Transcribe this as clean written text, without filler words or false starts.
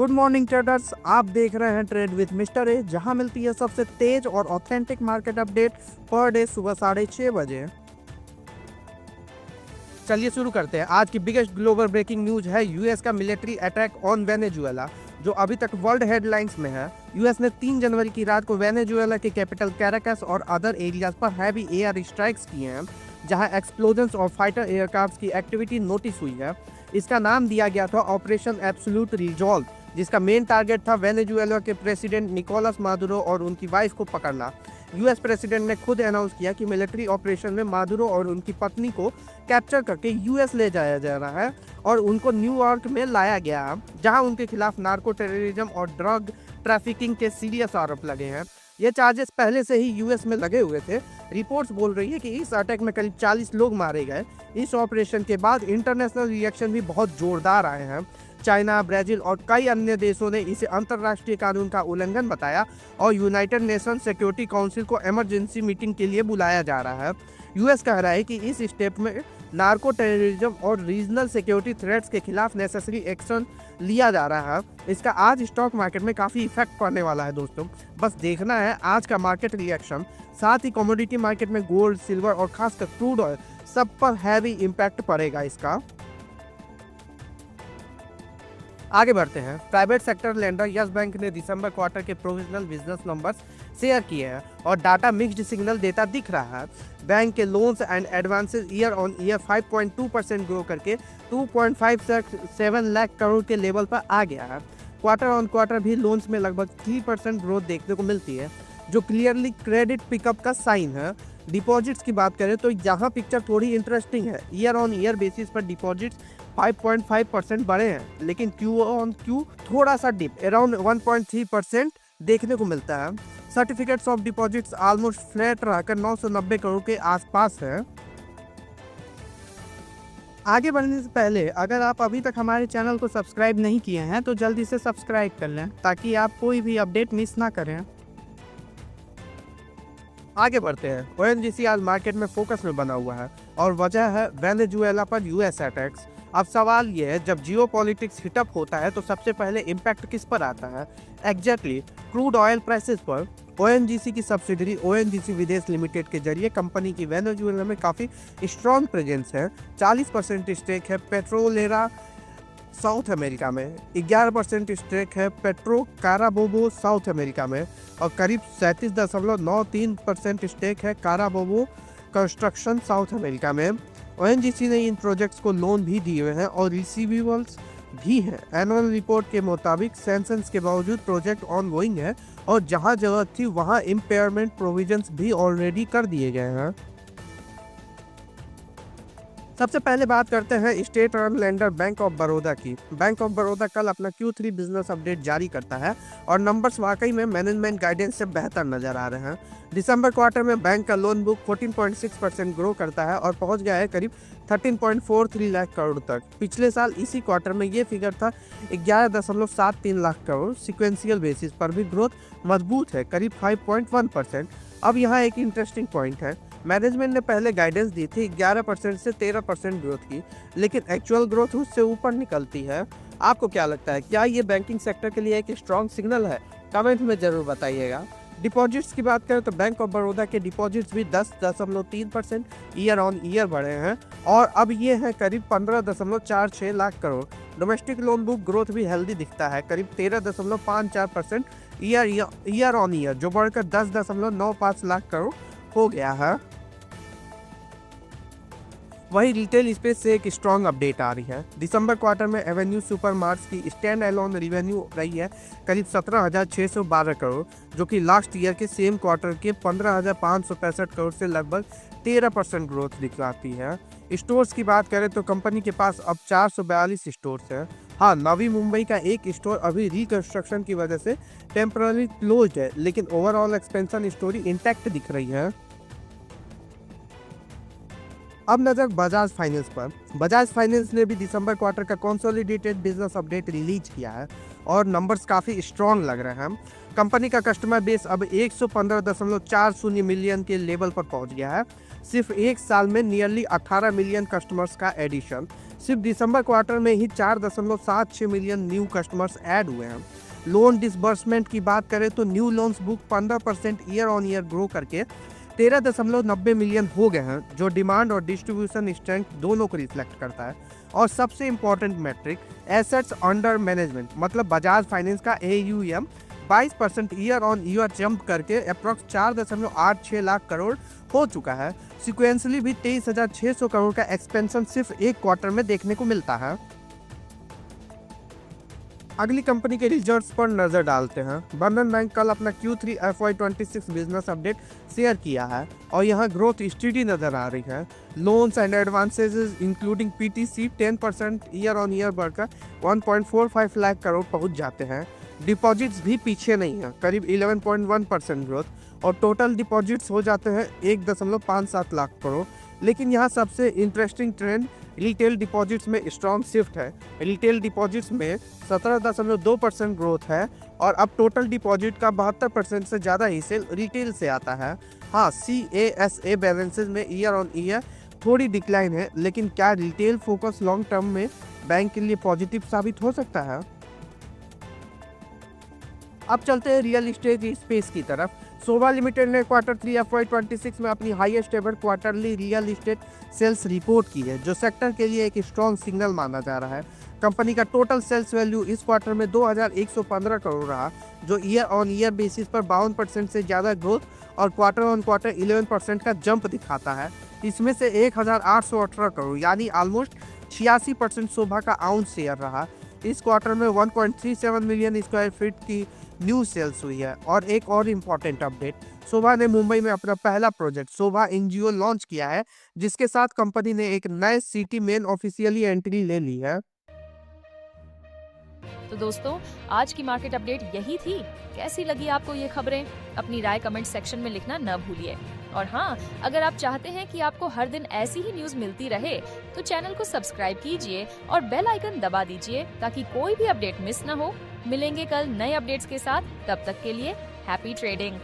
Good morning traders, आप देख रहे हैं ट्रेड विद मिस्टर ए, जहां मिलती है सबसे तेज और authentic market update per day सुबह 6:30 बजे। चलिए शुरू करते हैं। आज की बिगेस्ट ग्लोबल ब्रेकिंग न्यूज है यूएस का मिलिट्री अटैक ऑन वेनेजुएला, जो अभी तक वर्ल्ड हेडलाइंस में है। यूएस ने 3 जनवरी की रात को वेनेजुएला के कैपिटल कैराकस और अदर एरियाज पर हैवी एयर स्ट्राइक्स किए हैं, जहां एक्सप्लोजन्स और फाइटर एयरक्राफ्ट की एक्टिविटी नोटिस हुई है। इसका नाम दिया गया था ऑपरेशन एब्सोल्यूट रिजॉल्व, जिसका मेन टारगेट था वेनेजुएला के प्रेसिडेंट निकोलस मादुरो और उनकी वाइफ को पकड़ना। यूएस प्रेसिडेंट ने खुद अनाउंस किया कि मिलिट्री ऑपरेशन में मादुरो और उनकी पत्नी को कैप्चर करके यूएस ले जाया जा रहा है और उनको न्यूयॉर्क में लाया गया, जहां उनके खिलाफ नार्को टेररिज्म और ड्रग ट्रैफिकिंग के सीरियस आरोप लगे हैं। ये चार्जेस पहले से ही यूएस में लगे हुए थे। रिपोर्ट्स बोल रही है कि इस अटैक में करीब 40 लोग मारे गए। इस ऑपरेशन के बाद इंटरनेशनल रिएक्शन भी बहुत जोरदार आए हैं। चाइना, ब्राजील और कई अन्य देशों ने इसे अंतर्राष्ट्रीय कानून का उल्लंघन बताया और यूनाइटेड नेशन सिक्योरिटी काउंसिल को इमरजेंसी मीटिंग के लिए बुलाया जा रहा है। यूएस कह रहा है कि इस स्टेप में नार्को टेररिज्म और रीजनल सिक्योरिटी थ्रेट्स के खिलाफ नेसेसरी एक्शन लिया जा रहा है। इसका आज स्टॉक मार्केट में काफ़ी इफेक्ट पड़ने वाला है दोस्तों। बस देखना है आज का मार्केट रिएक्शन। साथ ही कमोडिटी मार्केट में गोल्ड, सिल्वर और खासकर क्रूड ऑयल, सब पर हैवी इम्पैक्ट पड़ेगा इसका। आगे बढ़ते हैं। Private sector lender yes bank ने दिसंबर क्वार्टर के प्रोविजनल बिजनेस नंबर्स शेयर किए हैं और डाटा मिक्स्ड सिग्नल देता दिख रहा है। बैंक के loans and advances year on year 5.2% grow करके 2.57 लाख करोड़ के लेवल पर आ गया है। क्वार्टर ऑन क्वार्टर भी लोन्स में लगभग 3% ग्रोथ देखने को मिलती है, जो क्लियरली क्रेडिट पिकअप का साइन है। डिपॉजिट्स की बात करें तो यहाँ पिक्चर थोड़ी इंटरेस्टिंग है। ईयर ऑन ईयर बेसिस पर डिपॉजिट्स 5.5% बढ़े हैं, लेकिन क्यू ऑन क्यू थोड़ा सा डिप अराउंड 1.3% देखने को मिलता है। Certificates of deposits almost flat रहकर 990 करोड़ के आसपास है। आगे बढ़ने से पहले अगर आप अभी तक हमारे चैनल को सब्सक्राइब नहीं किए हैं तो जल्दी से सब्सक्राइब कर लें, ताकि आप कोई भी अपडेट मिस ना करें। आगे बढ़ते हैं। ओएनजीसी आज मार्केट में फोकस में बना हुआ है और वजह है वेनेजुएला पर यूएस अटैक्स। अब सवाल ये है, जब जियोपॉलिटिक्स हिटअप होता है तो सबसे पहले इम्पैक्ट किस पर आता है? एग्जैक्टली क्रूड ऑयल प्राइसेस पर। ओएनजीसी की सब्सिडरी ओएनजीसी विदेश लिमिटेड के जरिए कंपनी की वेनेजुएला में काफ़ी स्ट्रॉन्ग प्रेजेंस है। 40% स्टेक है पेट्रोलेरा साउथ अमेरिका में, 11% स्टेक है पेट्रो काराबोबो साउथ अमेरिका में और करीब 37.93% स्टेक है काराबोबो कंस्ट्रक्शन साउथ अमेरिका में। ओएनजीसी ने इन प्रोजेक्ट्स को लोन भी दिए हुए हैं और रिसीवेबल्स भी हैं। एनुअल रिपोर्ट के मुताबिक सैंक्शंस के बावजूद प्रोजेक्ट ऑनगोइंग है और जहां जरूरत थी वहां इम्पेयरमेंट प्रोविजंस भी ऑलरेडी कर दिए गए हैं। सबसे पहले बात करते हैं state run lender bank of Baroda की। बैंक ऑफ बड़ौदा कल अपना Q3 बिजनेस अपडेट जारी करता है और नंबर्स वाकई में मैनेजमेंट गाइडेंस से बेहतर नजर आ रहे हैं। दिसंबर क्वार्टर में बैंक का लोन बुक 14.6% ग्रो करता है और पहुंच गया है करीब 13.43 लाख करोड़ तक। पिछले साल इसी क्वार्टर में ये फिगर था 11.73 लाख करोड़। सिक्वेंशियल बेसिस पर भी ग्रोथ मजबूत है, करीब 5.1%। अब यहाँ एक इंटरेस्टिंग पॉइंट है। मैनेजमेंट ने पहले गाइडेंस दी थी 11% से 13% ग्रोथ की, लेकिन एक्चुअल ग्रोथ उससे ऊपर निकलती है। आपको क्या लगता है, क्या ये बैंकिंग सेक्टर के लिए एक स्ट्रॉन्ग सिग्नल है? कमेंट में जरूर बताइएगा। डिपॉजिट्स की बात करें तो बैंक ऑफ बड़ौदा के डिपॉजिट्स भी 10.3% ईयर ऑन ईयर बढ़े हैं और अब ये है करीब 15.46 lakh crore. Domestic loan book growth भी हेल्दी दिखता है, करीब 13.54% ईयर ऑन ईयर, जो बढ़कर 10.95 लाख करोड़ हो गया है। वही रिटेल स्पेस से एक स्ट्रॉन्ग अपडेट आ रही है। दिसंबर क्वार्टर में एवेन्यू सुपरमार्ट्स की स्टैंड अलोन रेवेन्यू रही है करीब 17,612 करोड़, जो कि लास्ट ईयर के सेम क्वार्टर के 15,565 करोड़ से लगभग 13% ग्रोथ दिखलाती है। स्टोर्स की बात करें तो कंपनी के पास अब 442 स्टोर्स हैं। हाँ, नवी मुंबई का एक स्टोर अभी रिकंस्ट्रक्शन की वजह से टेम्पररी क्लोज्ड है, लेकिन ओवरऑल एक्सपेंशन स्टोरी इंटैक्ट दिख रही है। अब नजर बजाज फाइनेंस पर। बजाज फाइनेंस ने भी दिसंबर क्वार्टर का कंसोलिडेटेड बिजनेस अपडेट रिलीज किया है और नंबर्स काफ़ी स्ट्रॉन्ग लग रहे हैं। कंपनी का कस्टमर बेस अब 115.40 मिलियन के लेवल पर पहुंच गया है। सिर्फ एक साल में नियरली 18 मिलियन कस्टमर्स का एडिशन। सिर्फ दिसंबर क्वार्टर में ही 4.76 मिलियन न्यू कस्टमर्स ऐड हुए हैं। लोन डिसबर्समेंट की बात करें तो new loans book 15% year on year grow करके 13.90 मिलियन हो गए हैं, जो डिमांड और डिस्ट्रीब्यूशन स्ट्रेंथ दोनों को रिफ्लेक्ट करता है। और सबसे important metric assets under management मतलब बजाज फाइनेंस का AUM 22% year on year jump करके अप्रॉक्स 4.86 लाख करोड़ हो चुका है। सिक्वेंसली भी 23,600 करोड़ का एक्सपेंशन सिर्फ एक क्वार्टर में देखने को मिलता है। अगली कंपनी के रिजल्ट्स पर नजर डालते हैं। बंधन बैंक कल अपना Q3 FY26 business update share किया है और यहाँ ग्रोथ स्टेडी नजर आ रही है। Loans and advances including PTC 10% year on year बढ़कर 1.45 लाख करोड़ पहुंच जाते हैं। डिपॉजिट्स भी पीछे नहीं है, करीब 11.1% ग्रोथ और टोटल डिपॉजिट्स हो जाते हैं 1.57 लाख करोड़। लेकिन यहाँ सबसे इंटरेस्टिंग ट्रेंड रिटेल डिपॉजिट्स में स्ट्रॉन्ग शिफ्ट है। रिटेल डिपॉजिट्स में 17.2% ग्रोथ है और अब टोटल डिपॉजिट का 72% से ज़्यादा हिस्से रिटेल से आता है। हाँ, CASA बैलेंसेस में ईयर ऑन ईयर थोड़ी डिक्लाइन है, लेकिन क्या रिटेल फोकस लॉन्ग टर्म में बैंक के लिए पॉजिटिव साबित हो सकता है? अब चलते हैं रियल इस्टेट स्पेस की तरफ। शोभा लिमिटेड ने Q3 FY26 में अपनी highest ever quarterly real estate sales report की है, जो सेक्टर के लिए एक स्ट्रॉन्ग सिग्नल माना जा रहा है। कंपनी का टोटल सेल्स वैल्यू इस क्वार्टर में 2115 करोड़ रहा, जो ईयर ऑन ईयर बेसिस पर 52% से ज़्यादा ग्रोथ और क्वार्टर ऑन क्वार्टर 11% का जंप दिखाता है। इसमें से 1818 करोड़ यानी ऑलमोस्ट 86% शोभा का आउन शेयर रहा। इस क्वार्टर में 1.37 मिलियन स्क्वायर फीट की न्यू सेल्स हुई है। और एक और इम्पॉर्टेंट अपडेट, शोभा ने मुंबई में अपना पहला प्रोजेक्ट शोभा NGO लॉन्च किया है, जिसके साथ कंपनी ने एक नए सिटी में ऑफिशियली एंट्री ले ली है। तो दोस्तों, आज की मार्केट अपडेट यही थी। कैसी लगी आपको ये खबरें? अपनी राय कमेंट सेक्शन में लिखना न भूलिए। और हाँ, अगर आप चाहते हैं कि आपको हर दिन ऐसी ही न्यूज मिलती रहे, तो चैनल को सब्सक्राइब कीजिए और बेल आइकन दबा दीजिए ताकि कोई भी अपडेट मिस न हो। मिलेंगे कल नए अपडेट्स के साथ, तब तक के लिए हैप्पी ट्रेडिंग।